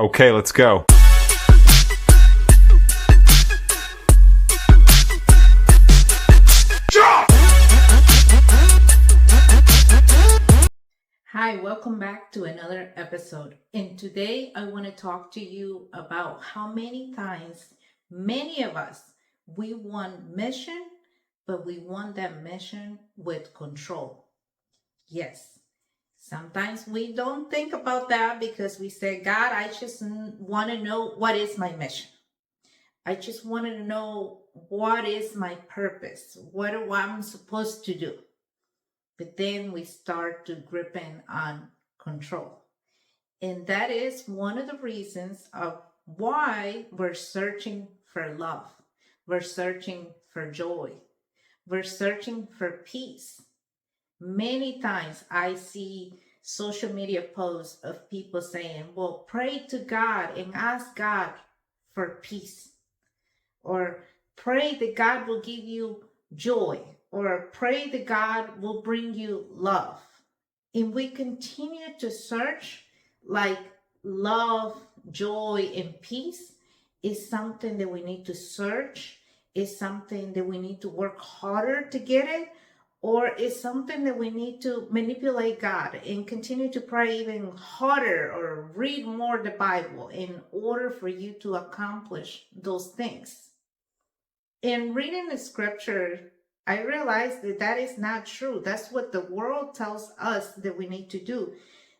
Okay, let's go. Hi, welcome back to another episode. And today I want to talk to you about how many times many of us we want mission, but we want that mission with control. Yes. Sometimes we don't think about that because we say, God, I just want to know what is my mission. I just want to know what is my purpose, what I'm supposed to do. But then we start to gripping on control. And that is one of the reasons of why we're searching for love. We're searching for joy. We're searching for peace. Many times I see social media posts of people saying, well, pray to God and ask God for peace. Or pray that God will give you joy. Or pray that God will bring you love. And we continue to search like love, joy, and peace is something that we need to search, is something that we need to work harder to get it, or is something that we need to manipulate God and continue to pray even harder or read more the Bible in order for you to accomplish those things. In reading the scripture, I realized that that is not true. That's what the world tells us that we need to do.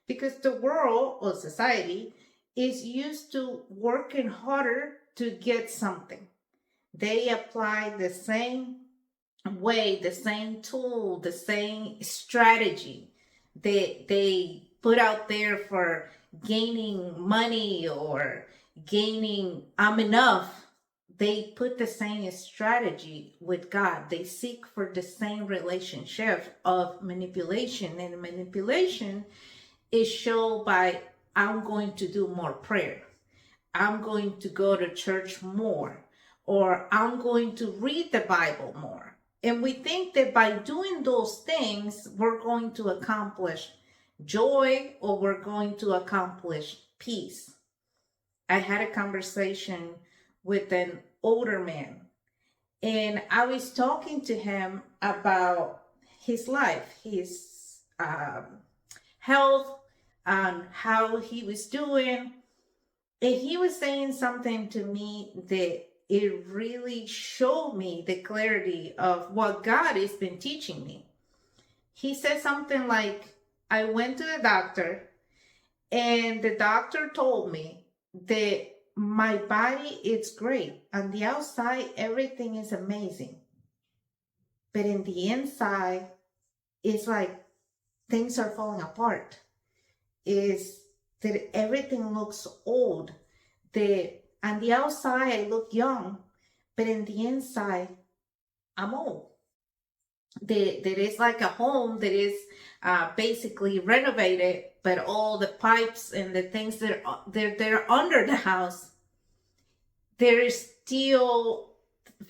Because the world or society is used to working harder to get something. They apply the same way, the same tool, the same strategy that they put out there for gaining money or gaining I'm enough. They put the same strategy with God. They seek for the same relationship of manipulation, and manipulation is shown by I'm going to do more prayer, I'm going to go to church more, or I'm going to read the Bible more. And we think that by doing those things, we're going to accomplish joy or we're going to accomplish peace. I had a conversation with an older man, and I was talking to him about his life, his health, and how he was doing. And he was saying something to me that it really showed me the clarity of what God has been teaching me. He said something like, I went to the doctor and the doctor told me that my body is great. On the outside, everything is amazing. But in the inside, it's like things are falling apart. Is that everything looks old. That on the outside I look young, but in the inside I'm old. That is like a home that is basically renovated, but all the pipes and the things that they're under the house, there is still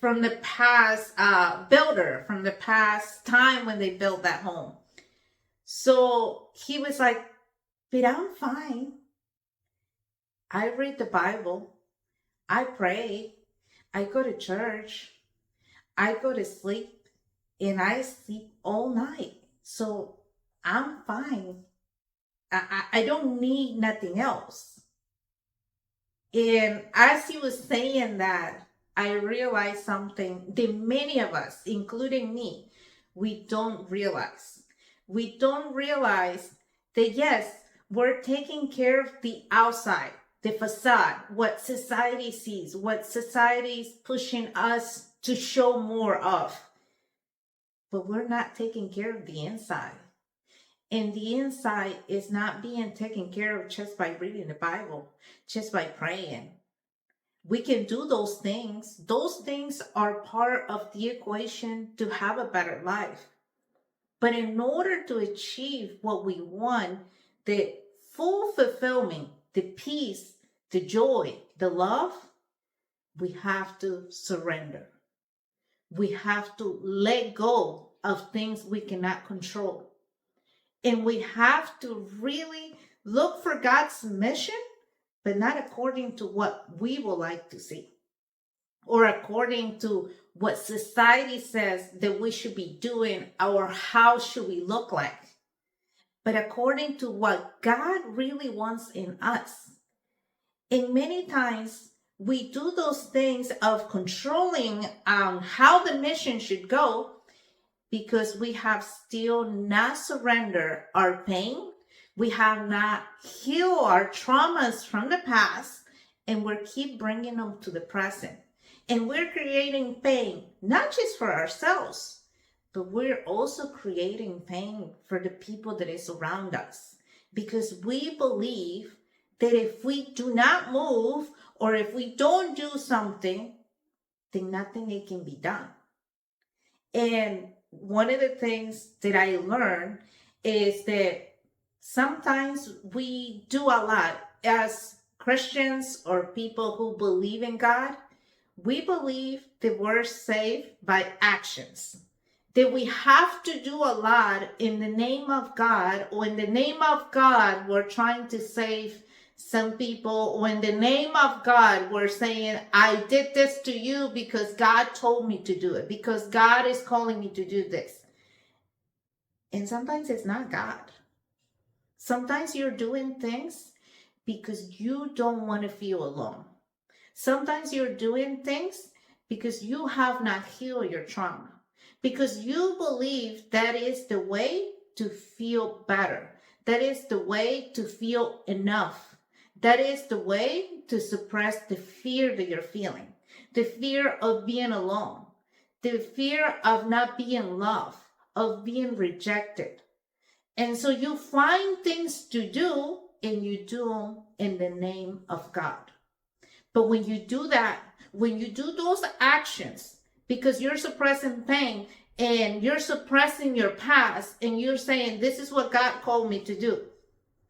from the past builder, from the past time when they built that home. So he was like, but I'm fine. I read the Bible. I pray. I go to church. I go to sleep and I sleep all night. So I'm fine. I don't need nothing else. And as he was saying that, I realized something that many of us, including me, we don't realize. We don't realize that yes, we're taking care of the outside, the facade, what society sees, what society is pushing us to show more of. But we're not taking care of the inside. And the inside is not being taken care of just by reading the Bible, just by praying. We can do those things. Those things are part of the equation to have a better life. But in order to achieve what we want, the full fulfillment, the peace, the joy, the love, we have to surrender. We have to let go of things we cannot control. And we have to really look for God's mission, but not according to what we would like to see or according to what society says that we should be doing or how should we look like, but according to what God really wants in us. And many times we do those things of controlling how the mission should go because we have still not surrendered our pain. We have not healed our traumas from the past, and we keep bringing them to the present. And we're creating pain, not just for ourselves, but we're also creating pain for the people that is around us. Because we believe that if we do not move or if we don't do something, then nothing can be done. And one of the things that I learned is that sometimes we do a lot as Christians or people who believe in God. We believe that we're saved by actions, that we have to do a lot in the name of God, or in the name of God, we're trying to save some people, or in the name of God, we're saying, I did this to you because God told me to do it, because God is calling me to do this. And sometimes it's not God. Sometimes you're doing things because you don't want to feel alone. Sometimes you're doing things because you have not healed your trauma, because you believe that is the way to feel better. That is the way to feel enough. That is the way to suppress the fear that you're feeling, the fear of being alone, the fear of not being loved, of being rejected. And so you find things to do and you do them in the name of God. But when you do that, when you do those actions, because you're suppressing pain and you're suppressing your past and you're saying, this is what God called me to do,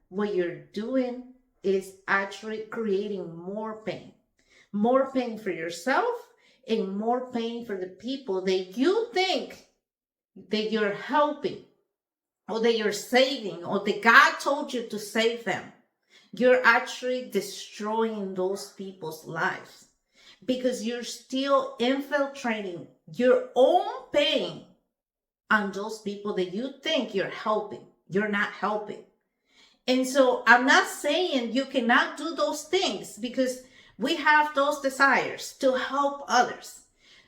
what you're doing is actually creating more pain for yourself and more pain for the people that you think that you're helping or that you're saving or that God told you to save them. You're actually destroying those people's lives because you're still infiltrating your own pain on those people that you think you're helping. You're not helping. And so I'm not saying you cannot do those things, because we have those desires to help others.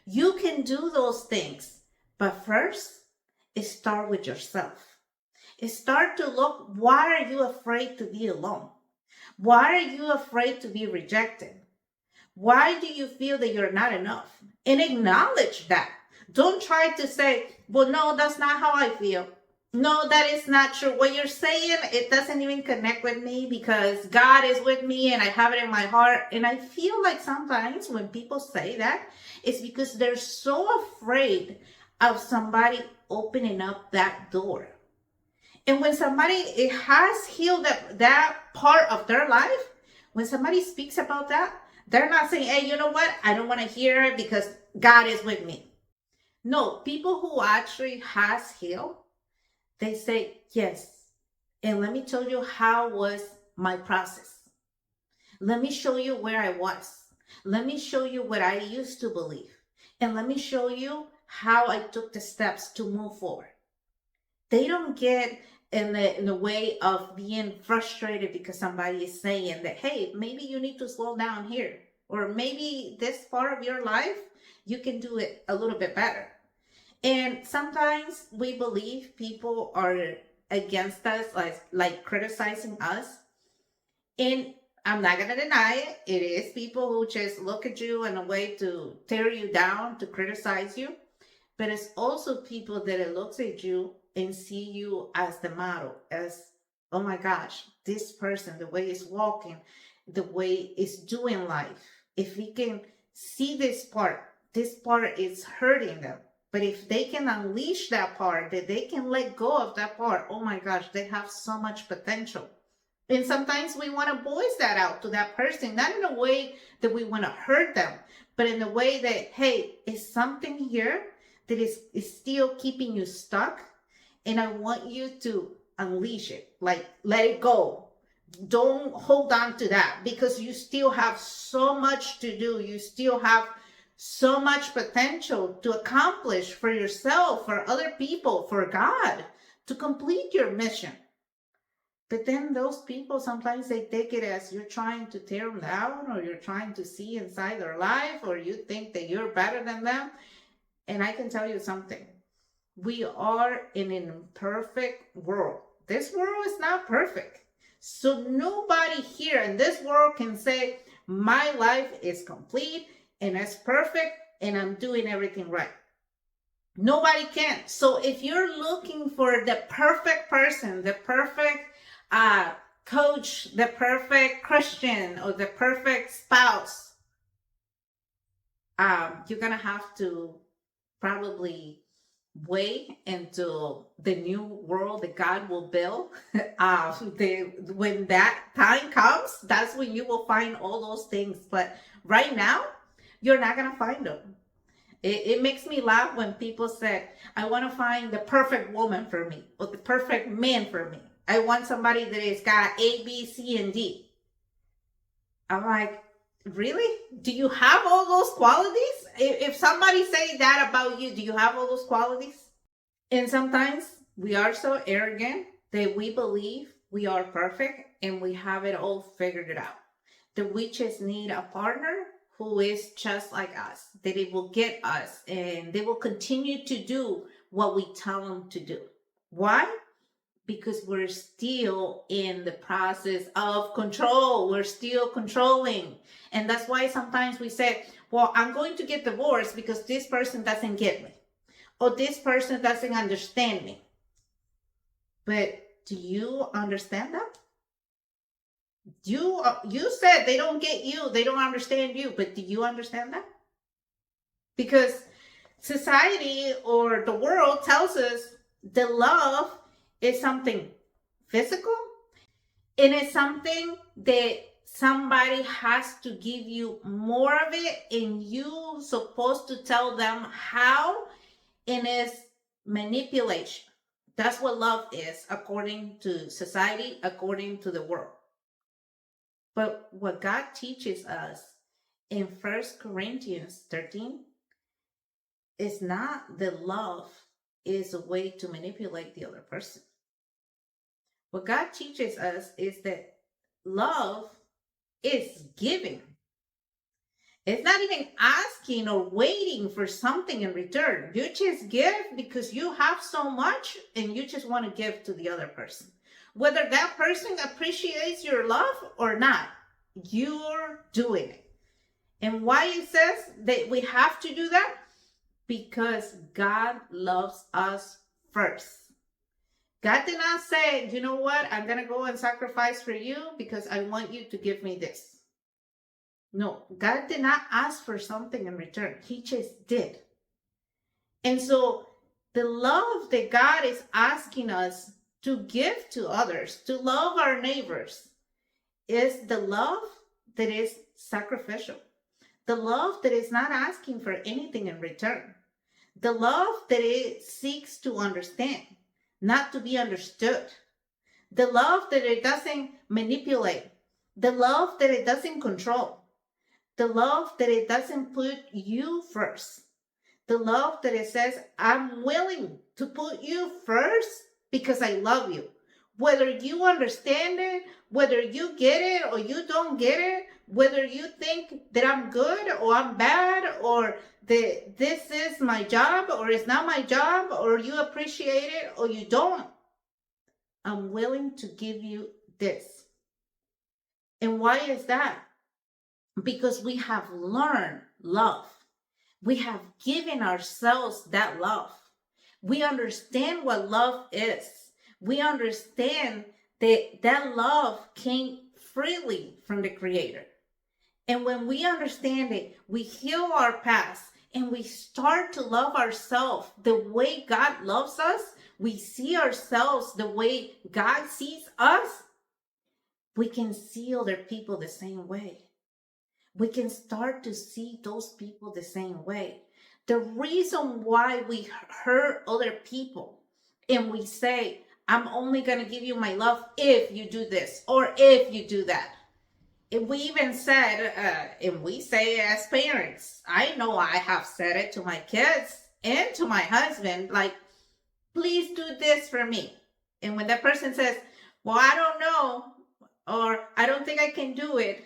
You can do those things, but first, start with yourself. Start to look, why are you afraid to be alone? Why are you afraid to be rejected? Why do you feel that you're not enough? And acknowledge that. Don't try to say, well, no, that's not how I feel. No, that is not true. What you're saying, it doesn't even connect with me because God is with me and I have it in my heart. And I feel like sometimes when people say that, it's because they're so afraid of somebody opening up that door. And when somebody has healed that part of their life, when somebody speaks about that, they're not saying, hey, you know what? I don't want to hear it because God is with me. No, people who actually has healed, they say, yes. And let me tell you how was my process. Let me show you where I was. Let me show you what I used to believe. And let me show you how I took the steps to move forward. They don't get in the way of being frustrated because somebody is saying that, hey, maybe you need to slow down here. Or maybe this part of your life, you can do it a little bit better. And sometimes we believe people are against us, like criticizing us. And I'm not going to deny it. It is people who just look at you in a way to tear you down, to criticize you. But it's also people that it looks at you and see you as the model, as, oh my gosh, this person, the way it's walking, the way it's doing life. If we can see this part is hurting them. But if they can unleash that part, that they can let go of that part, oh my gosh, they have so much potential. And sometimes we want to voice that out to that person, not in a way that we want to hurt them, but in the way that, hey, is something here that is still keeping you stuck? And I want you to unleash it, like let it go. Don't hold on to that, because you still have so much to do. You still have so much potential to accomplish for yourself, for other people, for God, to complete your mission. But then those people, sometimes they take it as you're trying to tear them down, or you're trying to see inside their life, or you think that you're better than them. And I can tell you something. We are in an imperfect world. This world is not perfect. So nobody here in this world can say, my life is complete and it's perfect and I'm doing everything right. Nobody can. So if you're looking for the perfect person, the perfect coach, the perfect Christian, or the perfect spouse, you're going to have to probably wait until the new world that God will build. When that time comes, that's when you will find all those things. But right now, you're not going to find them. It makes me laugh when people say, I want to find the perfect woman for me, or the perfect man for me. I want somebody that has got A, B, C, and D. I'm like, really? Do you have all those qualities? If somebody say that about you, do you have all those qualities? And sometimes we are so arrogant that we believe we are perfect and we have it all figured out. That we just need a partner who is just like us, that it will get us and they will continue to do what we tell them to do. Why? Because we're still in the process of control. We're still controlling. And that's why sometimes we say, well, I'm going to get divorced because this person doesn't get me, or this person doesn't understand me. But do you understand that? You said they don't get you, they don't understand you, but do you understand that? Because society or the world tells us that love is something physical, and it's something that somebody has to give you more of it, and you supposed to tell them how, and it's manipulation. That's what love is, according to society, according to the world. But what God teaches us in 1 Corinthians 13 is not that love is a way to manipulate the other person. What God teaches us is that love is giving. It's not even asking or waiting for something in return. You just give because you have so much and you just want to give to the other person. Whether that person appreciates your love or not, you're doing it. And why it says that we have to do that? Because God loves us first. God did not say, you know what, I'm going to go and sacrifice for you because I want you to give me this. No, God did not ask for something in return. He just did. And so the love that God is asking us to give to others, to love our neighbors, is the love that is sacrificial. The love that is not asking for anything in return. The love that it seeks to understand, not to be understood. The love that it doesn't manipulate. The love that it doesn't control. The love that it doesn't put you first. The love that it says, I'm willing to put you first because I love you. Whether you understand it, whether you get it or you don't get it, whether you think that I'm good or I'm bad, or that this is my job or it's not my job, or you appreciate it or you don't, I'm willing to give you this. And why is that? Because we have learned love. We have given ourselves that love. We understand what love is. We understand that that love came freely from the Creator. And when we understand it, we heal our past and we start to love ourselves the way God loves us. We see ourselves the way God sees us. We can see other people the same way. We can start to see those people the same way. The reason why we hurt other people and we say, I'm only going to give you my love if you do this or if you do that. And we even said, and we say as parents, I know I have said it to my kids and to my husband, like, please do this for me. And when that person says, well, I don't know, or I don't think I can do it,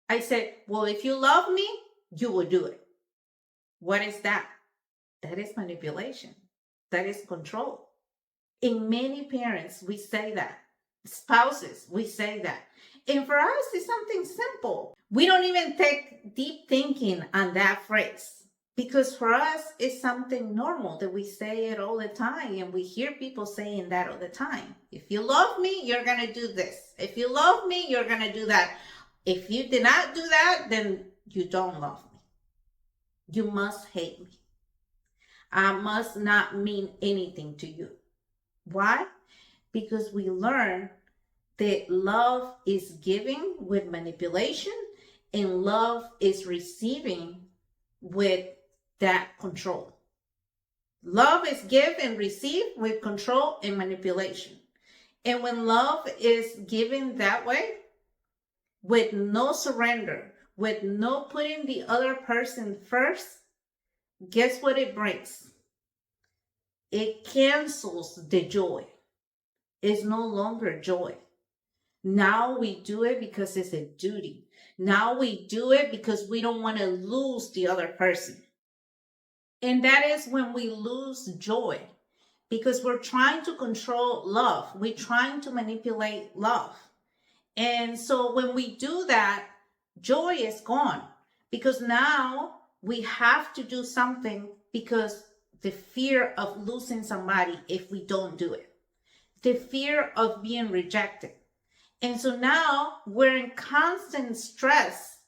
I said, well, if you love me, you will do it. What is that? That is manipulation. That is control. In many parents, we say that. Spouses, we say that. And for us, it's something simple. We don't even take deep thinking on that phrase because for us, it's something normal that we say it all the time. And we hear people saying that all the time. If you love me, you're going to do this. If you love me, you're going to do that. If you did not do that, then you don't love me. You must hate me. I must not mean anything to you. Why? Because we learn that love is giving with manipulation and love is receiving with that control. Love is give and receive with control and manipulation. And when love is given that way, with no surrender, with no putting the other person first, guess what it brings? It cancels the joy. It's no longer joy. Now we do it because it's a duty. Now we do it because we don't want to lose the other person. And that is when we lose joy because we're trying to control love. We're trying to manipulate love. And so when we do that, joy is gone because now we have to do something because the fear of losing somebody if we don't do it, the fear of being rejected. And so now we're in constant stress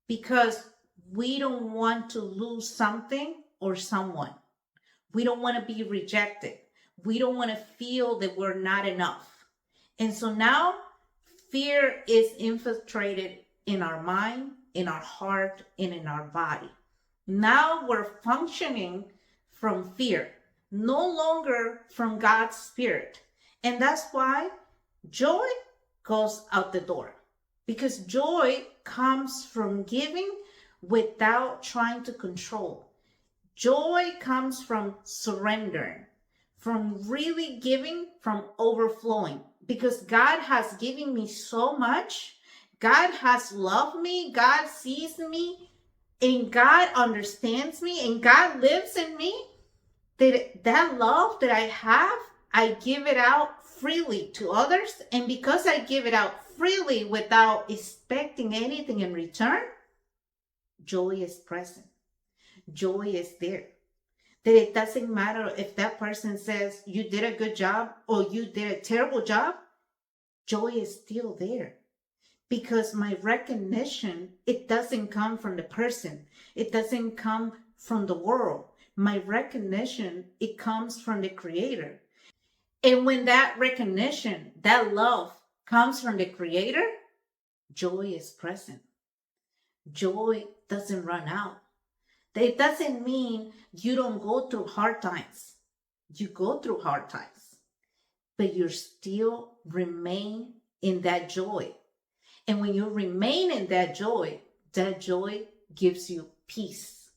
because we don't want to lose something or someone. We don't want to be rejected. We don't want to feel that we're not enough. And so now fear is infiltrated in our mind, in our heart, and in our body. Now we're functioning from fear, no longer from God's Spirit. And that's why joy goes out the door. Because joy comes from giving without trying to control. Joy comes from surrendering, from really giving, from overflowing. Because God has given me so much. God has loved me. God sees me. And God understands me. And God lives in me. That love that I have, I give it out freely to others. And because I give it out freely without expecting anything in return, joy is present. Joy is there. That it doesn't matter if that person says you did a good job or you did a terrible job, joy is still there. Because my recognition, it doesn't come from the person. It doesn't come from the world. My recognition, it comes from the Creator. And when that recognition, that love comes from the Creator, joy is present. Joy doesn't run out. It doesn't mean you don't go through hard times. You go through hard times, but you still remain in that joy. And when you remain in that joy gives you peace.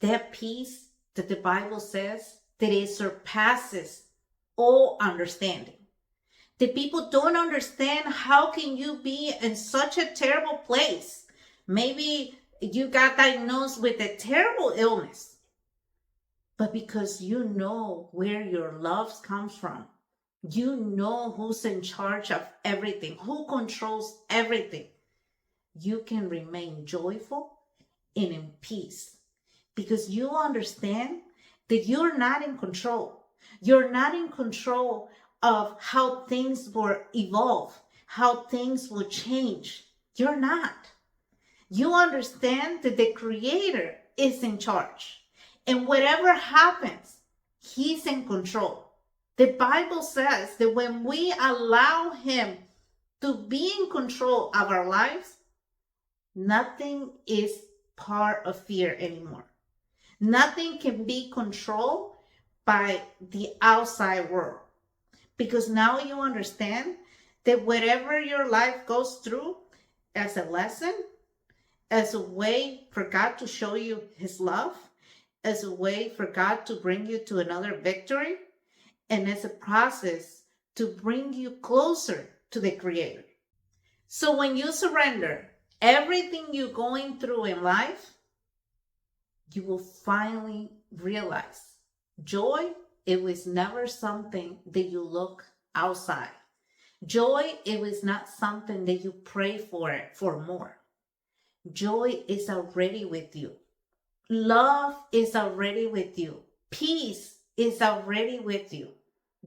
That peace that the Bible says that it surpasses all understanding. The people don't understand how can you be in such a terrible place. Maybe you got diagnosed with a terrible illness, but because you know where your love comes from, you know who's in charge of everything, who controls everything, you can remain joyful and in peace because you understand that you're not in control. You're not in control of how things will evolve, how things will change. You're not. You understand that the Creator is in charge. And whatever happens, He's in control. The Bible says that when we allow Him to be in control of our lives, nothing is part of fear anymore. Nothing can be controlled by the outside world. because now you understand that whatever your life goes through as a lesson, as a way for God to show you his love, as a way for God to bring you to another victory, and as a process to bring you closer to the Creator. So when you surrender everything you're going through in life, you will finally realize joy, it was never something that you look outside. Joy, it was not something that you pray for more. Joy is already with you. Love is already with you. Peace is already with you.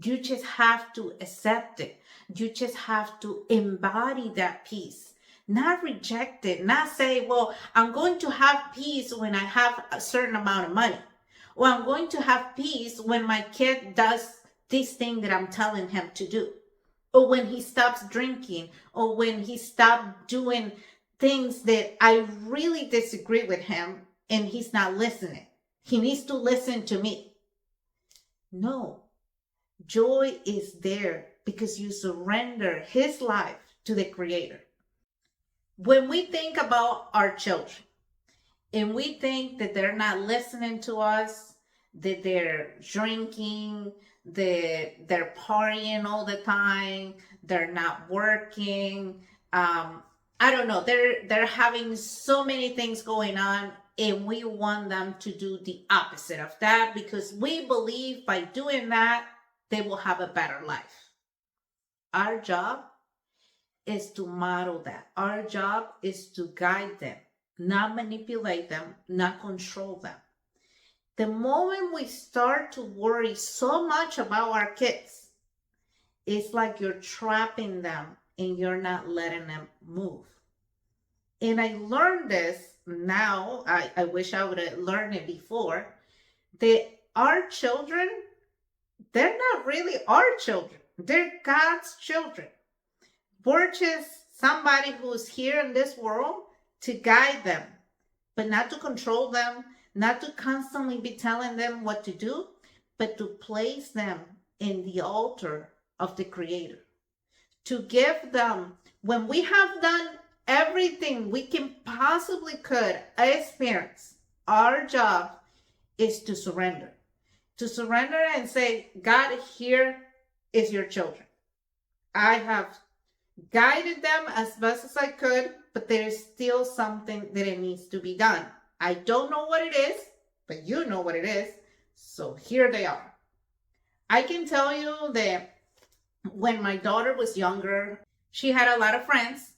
You just have to accept it. You just have to embody that peace, not reject it, not say, well, I'm going to have peace when I have a certain amount of money. Or I'm going to have peace when my kid does this thing that I'm telling him to do. Or when he stops drinking, or when he stops doing things that I really disagree with him and he's not listening. He needs to listen to me. No, joy is there because you surrender his life to the Creator. When we think about our children and we think that they're not listening to us, that they're drinking, that they're partying all the time, they're not working, I don't know, they're having so many things going on, and we want them to do the opposite of that because we believe by doing that they will have a better life. Our job is to model that. Our job is to guide them, not manipulate them, not control them. The moment we start to worry so much about our kids, it's like you're trapping them and you're not letting them move. And I learned this now. I wish I would have learned it before. That our children, they're not really our children. They're God's children. We're just somebody who's here in this world to guide them, but not to control them, not to constantly be telling them what to do, but to place them in the altar of the Creator. To give them, when we have done everything we can possibly could as parents, our job is to surrender. To surrender and say, God, here is your children. I have guided them as best as I could, but there is still something that it needs to be done. I don't know what it is, but you know what it is. So here they are. I can tell you that when my daughter was younger, she had a lot of friends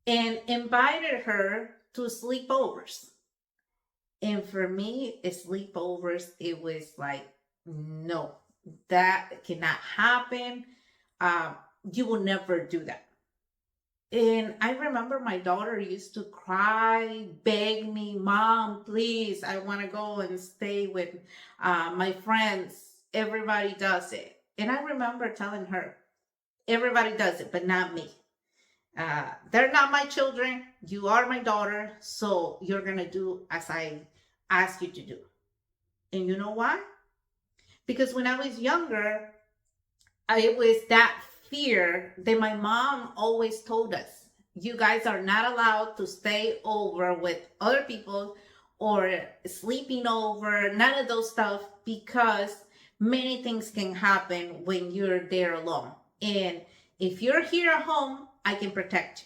and invited her to sleepovers. And for me, sleepovers, it was like, no, that cannot happen. You will never do that. And I remember my daughter used to cry, beg me, Mom, please, I want to go and stay with my friends. Everybody does it. And I remember telling her, everybody does it, but not me. They're not my children. You are my daughter. So you're going to do as I ask you to do. And you know why? Because when I was younger, it was that fear that my mom always told us. You guys are not allowed to stay over with other people or sleeping over, none of those stuff, because many things can happen when you're there alone. And if you're here at home, I can protect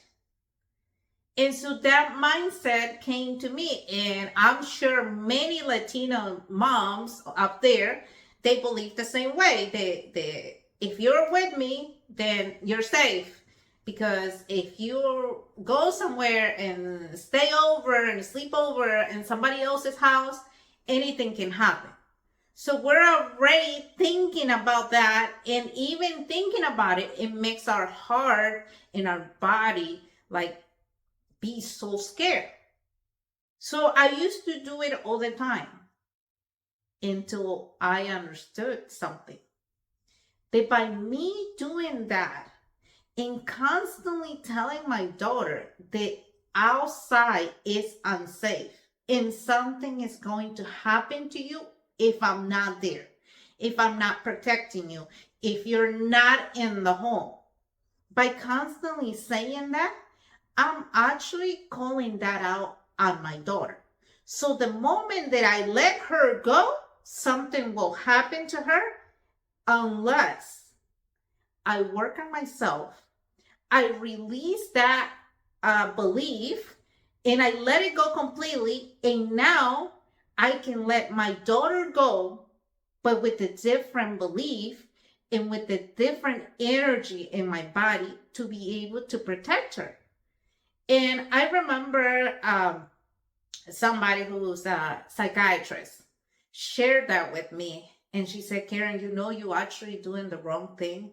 you. And so that mindset came to me. And I'm sure many Latino moms up there, they believe the same way. They if you're with me, then you're safe. Because if you go somewhere and stay over and sleep over in somebody else's house, anything can happen. So we're already thinking about that, and even thinking about it, it makes our heart and our body like be so scared. So I used to do it all the time until I understood something. That by me doing that and constantly telling my daughter that outside is unsafe and something is going to happen to you if I'm not there, if I'm not protecting you, if you're not in the home. By constantly saying that, I'm actually calling that out on my daughter. So the moment that I let her go, something will happen to her unless I work on myself, I release that belief, and I let it go completely. And now I can let my daughter go, but with a different belief and with a different energy in my body to be able to protect her. And I remember somebody who's a psychiatrist shared that with me. And she said, Karen, you know, you're actually doing the wrong thing,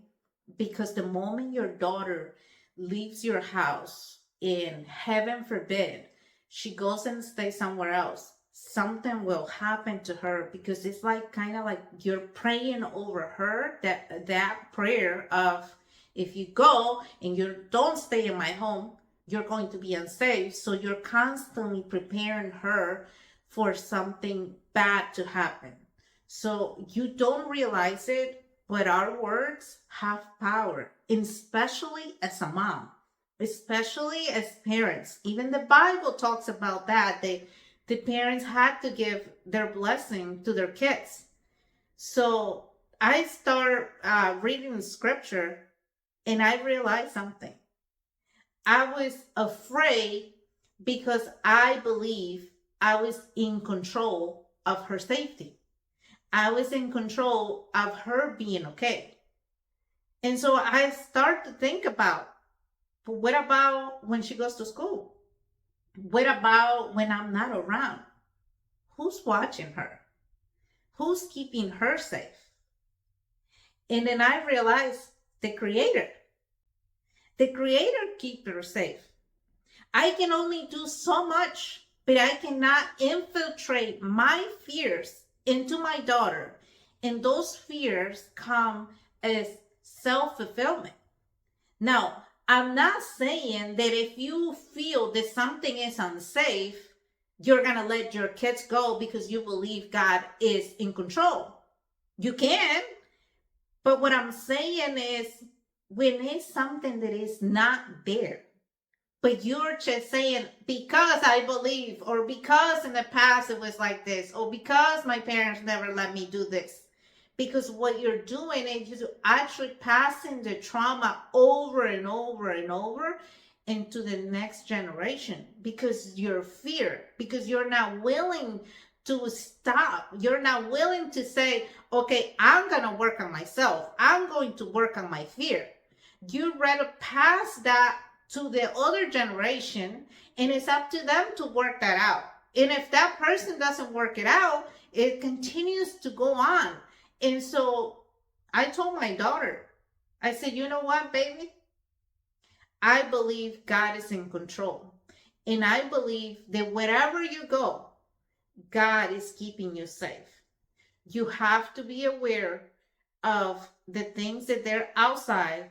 because the moment your daughter leaves your house, in heaven forbid, she goes and stays somewhere else, something will happen to her, because it's like kind of like you're praying over her, that prayer of, if you go and you don't stay in my home, you're going to be unsafe. So you're constantly preparing her for something bad to happen. So you don't realize it, but our words have power, especially as a mom, especially as parents. Even the Bible talks about that. The parents had to give their blessing to their kids. So I start reading scripture, and I realized something. I was afraid because I believe I was in control of her safety. I was in control of her being okay. And so I start to think about, what about when she goes to school? What about when I'm not around? Who's watching her? Who's keeping her safe? And then I realized the Creator. The Creator keeps her safe. I can only do so much, but I cannot infiltrate my fears into my daughter. And those fears come as self-fulfillment. Now, I'm not saying that if you feel that something is unsafe, you're going to let your kids go because you believe God is in control. You can, but what I'm saying is, when it's something that is not there, but you're just saying, because I believe, or because in the past it was like this, or because my parents never let me do this. Because what you're doing is you're actually passing the trauma over and over and over into the next generation, because you're fear, because you're not willing to stop. You're not willing to say, okay, I'm going to work on myself. I'm going to work on my fear. You'd rather pass that to the other generation, and it's up to them to work that out. And if that person doesn't work it out, it continues to go on. And so I told my daughter, I said, you know what, baby? I believe God is in control. And I believe that wherever you go, God is keeping you safe. You have to be aware of the things that they're outside,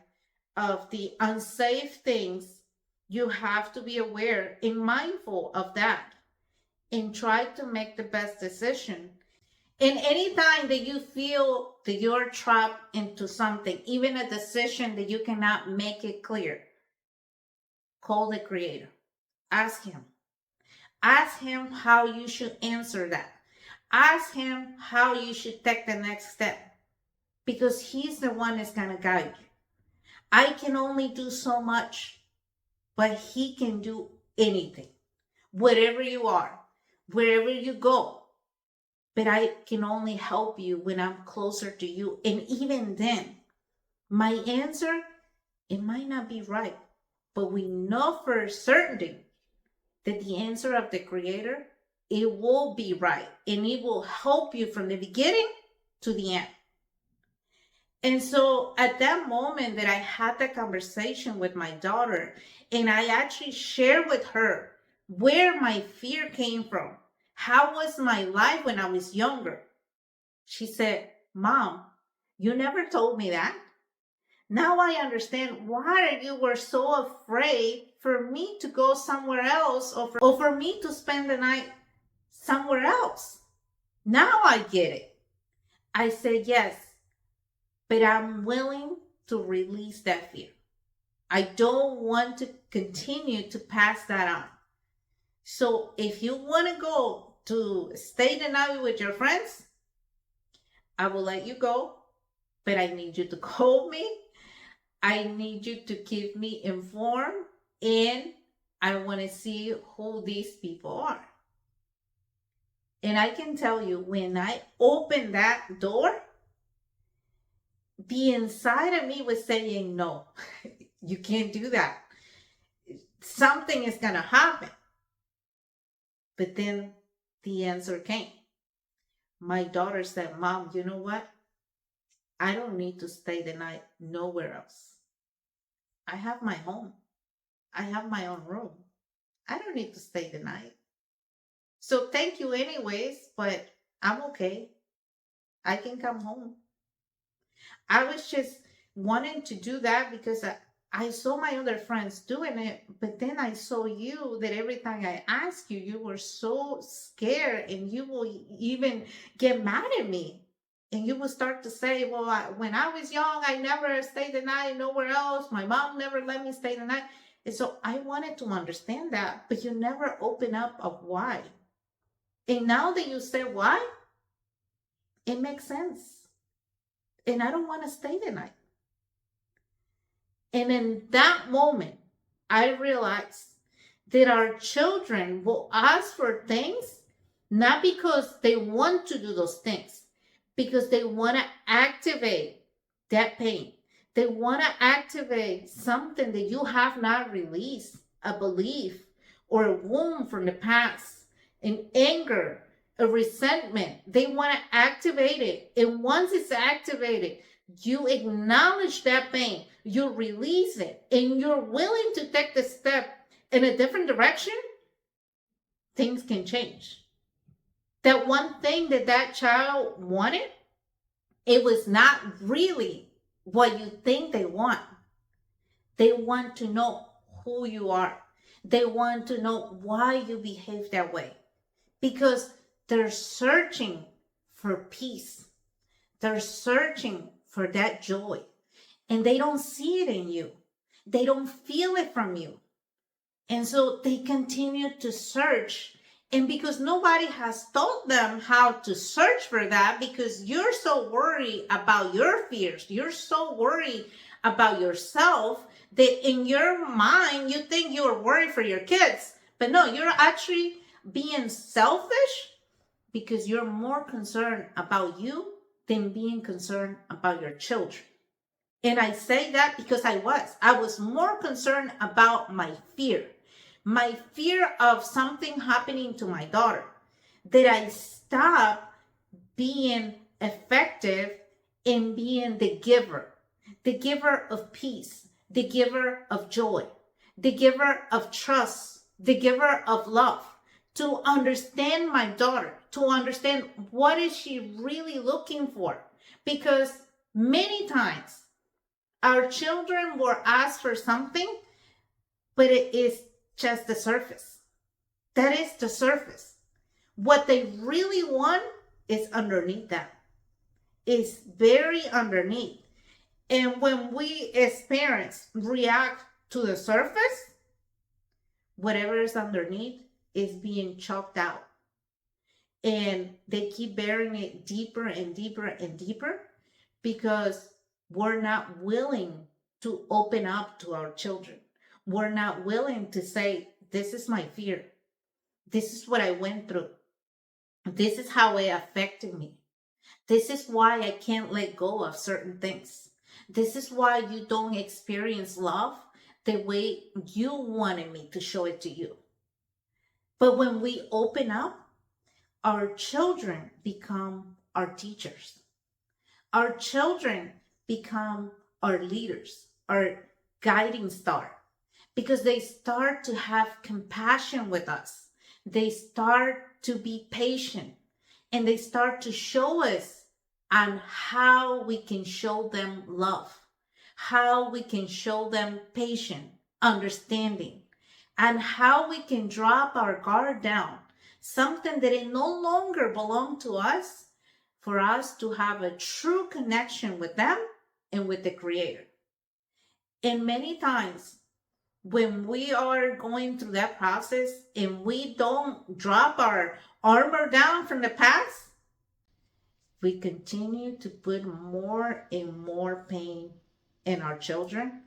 of the unsafe things. You have to be aware and mindful of that, and try to make the best decision. And anytime that you feel that you're trapped into something, even a decision that you cannot make it clear, call the Creator. Ask Him. Ask Him how you should answer that. Ask Him how you should take the next step, because He's the one that's going to guide you. I can only do so much, but He can do anything. Wherever you are, wherever you go. But I can only help you when I'm closer to you. And even then, my answer, it might not be right. But we know for a certainty that the answer of the Creator, it will be right. And it will help you from the beginning to the end. And so at that moment that I had that conversation with my daughter, and I actually shared with her where my fear came from, how was my life when I was younger, she said, Mom, you never told me that. Now I understand why you were so afraid for me to go somewhere else, or for me to spend the night somewhere else. Now I get it. I said, yes, but I'm willing to release that fear. I don't want to continue to pass that on. So if you want to go to stay the night with your friends, I will let you go, but I need you to call me. I need you to keep me informed, and I want to see who these people are. And I can tell you, when I opened that door, the inside of me was saying, no, you can't do that. Something is going to happen. But then the answer came. My daughter said, Mom, you know what? I don't need to stay the night nowhere else. I have my home. I have my own room. I don't need to stay the night. So thank you anyways, but I'm okay. I can come home. I was just wanting to do that because I saw my other friends doing it, but then I saw you, that every time I asked you, you were so scared, and you will even get mad at me. And you will start to say, well, when I was young, I never stayed the night nowhere else. My mom never let me stay the night. And so I wanted to understand that, but you never open up of why. And now that you say why, it makes sense. And I don't want to stay the night. And in that moment, I realized that our children will ask for things not because they want to do those things, because they want to activate that pain. They want to activate something that you have not released, a belief or a wound from the past, an anger, a resentment. They want to activate it. And once it's activated, you acknowledge that pain, you release it, and you're willing to take the step in a different direction, things can change. That one thing that that child wanted, it was not really what you think they want. They want to know who you are. They want to know why you behave that way, because they're searching for peace. They're searching for that joy, and they don't see it in you. They don't feel it from you. And so they continue to search. And because nobody has taught them how to search for that, because you're so worried about your fears, you're so worried about yourself, that in your mind, you think you're worried for your kids. But no, you're actually being selfish because you're more concerned about you than being concerned about your children. And I say that because I was more concerned about my fear of something happening to my daughter, that I stop being effective in being the giver of peace, the giver of joy, the giver of trust, the giver of love, to understand my daughter, to understand what is she really looking for. Because many times our children will ask for something, but it is just the surface. That is the surface. What they really want is underneath that. It's very underneath. And when we as parents react to the surface, whatever is underneath is being chalked out. And they keep burying it deeper and deeper and deeper, because we're not willing to open up to our children. We're not willing to say, this is my fear. This is what I went through. This is how it affected me. This is why I can't let go of certain things. This is why you don't experience love the way you wanted me to show it to you. But when we open up, our children become our teachers. Our children become our leaders, our guiding star, because they start to have compassion with us. They start to be patient, and they start to show us on how we can show them love, how we can show them patience, understanding, and how we can drop our guard down, something that it no longer belongs to us, for us to have a true connection with them and with the Creator. And many times when we are going through that process and we don't drop our armor down from the past, we continue to put more and more pain in our children.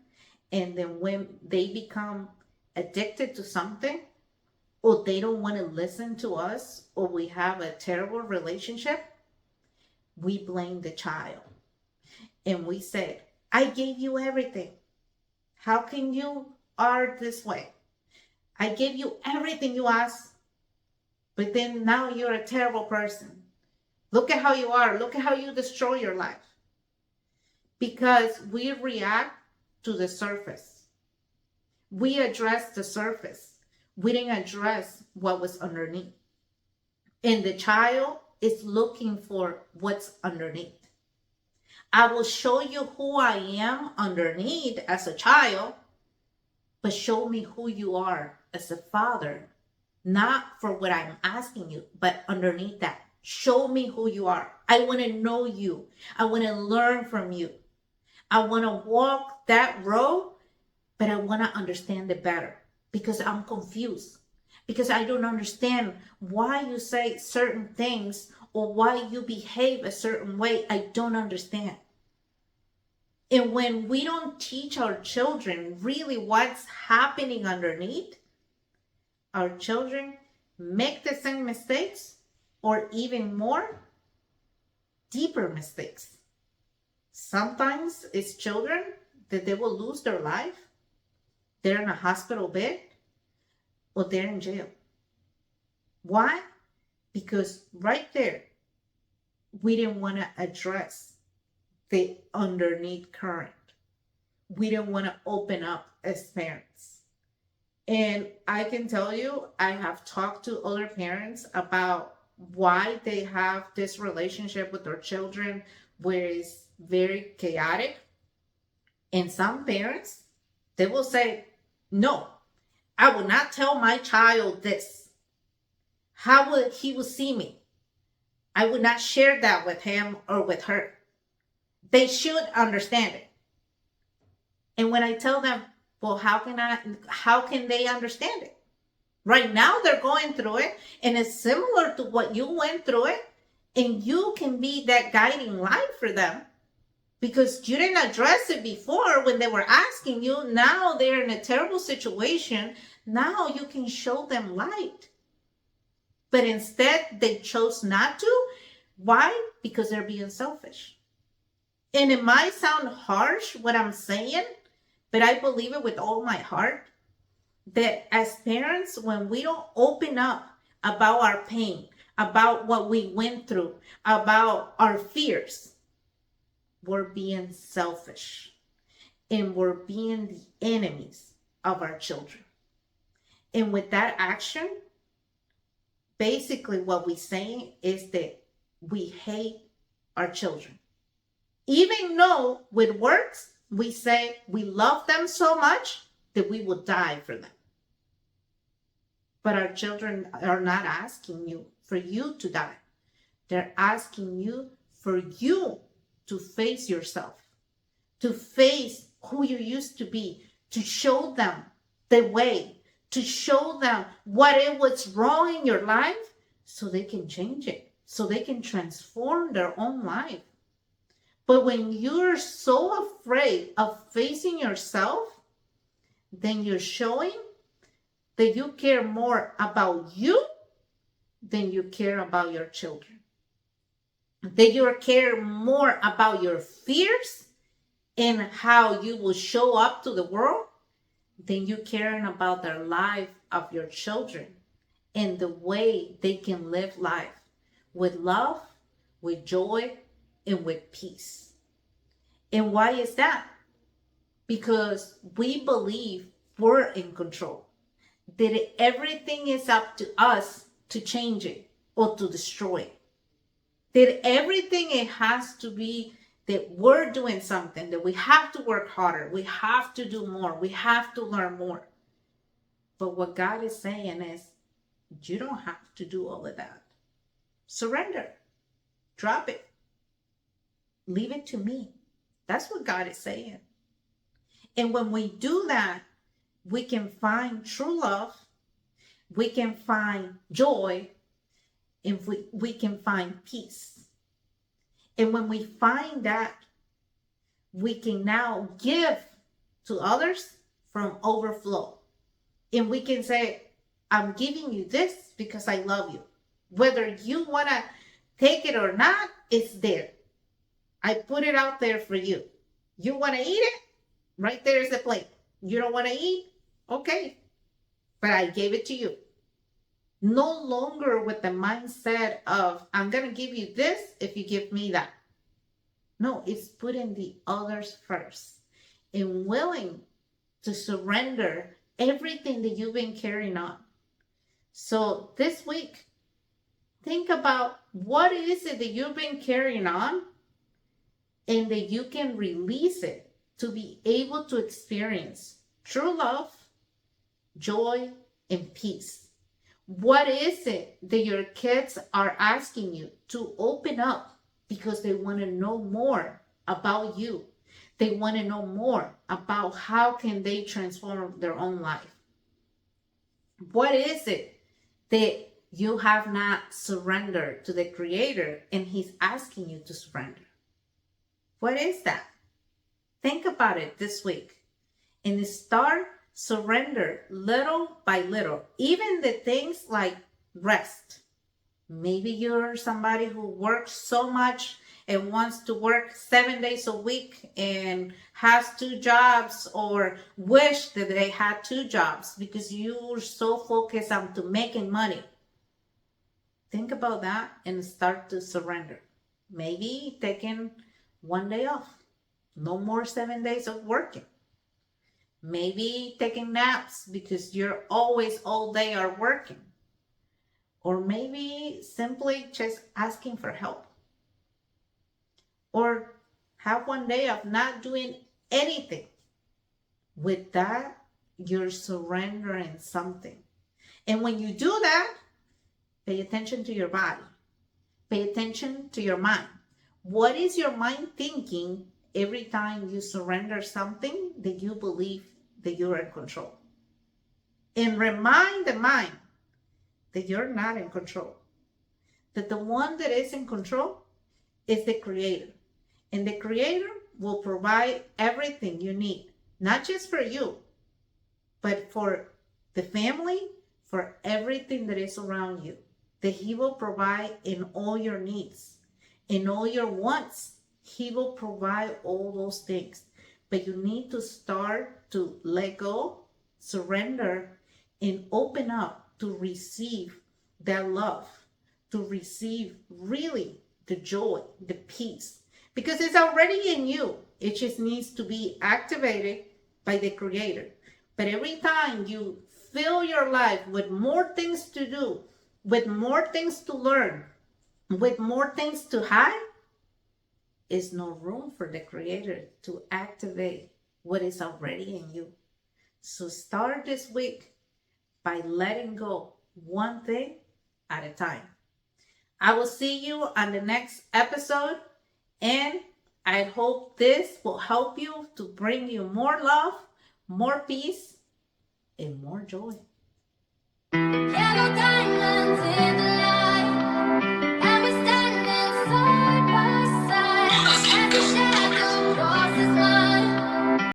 And then when they become addicted to something, or they don't want to listen to us, or we have a terrible relationship, we blame the child. And we said, I gave you everything. How can you are this way? I gave you everything you asked, but then now you're a terrible person. Look at how you are. Look at how you destroy your life. Because we react to the surface. We address the surface. We didn't address what was underneath. And the child is looking for what's underneath. I will show you who I am underneath as a child, but show me who you are as a father. Not for what I'm asking you, but underneath that. Show me who you are. I want to know you. I want to learn from you. I want to walk that road, but I want to understand it better because I'm confused. Because I don't understand why you say certain things or why you behave a certain way. I don't understand. And when we don't teach our children really what's happening underneath, our children make the same mistakes or even more deeper mistakes. Sometimes it's children that they will lose their life. They're in a hospital bed or they're in jail. Why? Because right there, we didn't want to address the underneath current. We didn't want to open up as parents. And I can tell you, I have talked to other parents about why they have this relationship with their children where it's very chaotic. And some parents, they will say, no, I will not tell my child this. How would he will see me? I would not share that with him or with her. They should understand it. And when I tell them, well, how can they understand it? Right now they're going through it and it's similar to what you went through it, and you can be that guiding light for them because you didn't address it before when they were asking you. Now they're in a terrible situation. Now you can show them light. But instead they chose not to. Why? Because they're being selfish. And it might sound harsh what I'm saying, but I believe it with all my heart that as parents, when we don't open up about our pain, about what we went through, about our fears, we're being selfish and we're being the enemies of our children. And with that action, basically what we're saying is that we hate our children. Even though with works, we say we love them so much that we will die for them. But our children are not asking you for you to die. They're asking you for you to face yourself, to face who you used to be, to show them the way, to show them what it was wrong in your life so they can change it, so they can transform their own life. But when you're so afraid of facing yourself, then you're showing that you care more about you than you care about your children. That you care more about your fears and how you will show up to the world than you caring about the life of your children and the way they can live life with love, with joy, and with peace. And why is that? Because we believe we're in control. That everything is up to us to change it or to destroy it. That everything it has to be that we're doing something, that we have to work harder, we have to do more, we have to learn more. But what God is saying is, you don't have to do all of that. Surrender. Drop it. Leave it to me. That's what God is saying. And when we do that, we can find true love, we can find joy, and we can find peace. And when we find that, we can now give to others from overflow. And we can say, I'm giving you this because I love you. Whether you want to take it or not, it's there. I put it out there for you. You want to eat it? Right there is the plate. You don't want to eat? Okay. But I gave it to you. No longer with the mindset of, I'm going to give you this if you give me that. No, it's putting the others first and willing to surrender everything that you've been carrying on. So this week, think about what is it that you've been carrying on and that you can release it to be able to experience true love, joy, and peace. What is it that your kids are asking you to open up because they want to know more about you? They want to know more about how can they transform their own life. What is it that you have not surrendered to the Creator and He's asking you to surrender? What is that? Think about it this week and start surrender little by little. Even the things like rest. Maybe you're somebody who works so much and wants to work 7 days a week and has 2 jobs, or wish that they had 2 jobs because you're so focused on to making money. Think about that and start to surrender. Maybe taking 1 day off. No more 7 days of working. Maybe taking naps because you're always all day are working. Or maybe simply just asking for help. Or have 1 day of not doing anything. With that, you're surrendering something. And when you do that, pay attention to your body. Pay attention to your mind. What is your mind thinking every time you surrender something that you believe that you're in control? And remind the mind that you're not in control. That the one that is in control is the Creator. And the Creator will provide everything you need, not just for you, but for the family, for everything that is around you. That He will provide in all your needs, in all your wants. He will provide all those things. But you need to start to let go, surrender, and open up to receive that love, to receive really the joy, the peace, because it's already in you. It just needs to be activated by the Creator. But every time you fill your life with more things to do, with more things to learn, with more things to hide, is no room for the Creator to activate what is already in you. So start this week by letting go one thing at a time. I will see you on the next episode, and I hope this will help you to bring you more love, more peace, and more joy. Yellow diamonds in the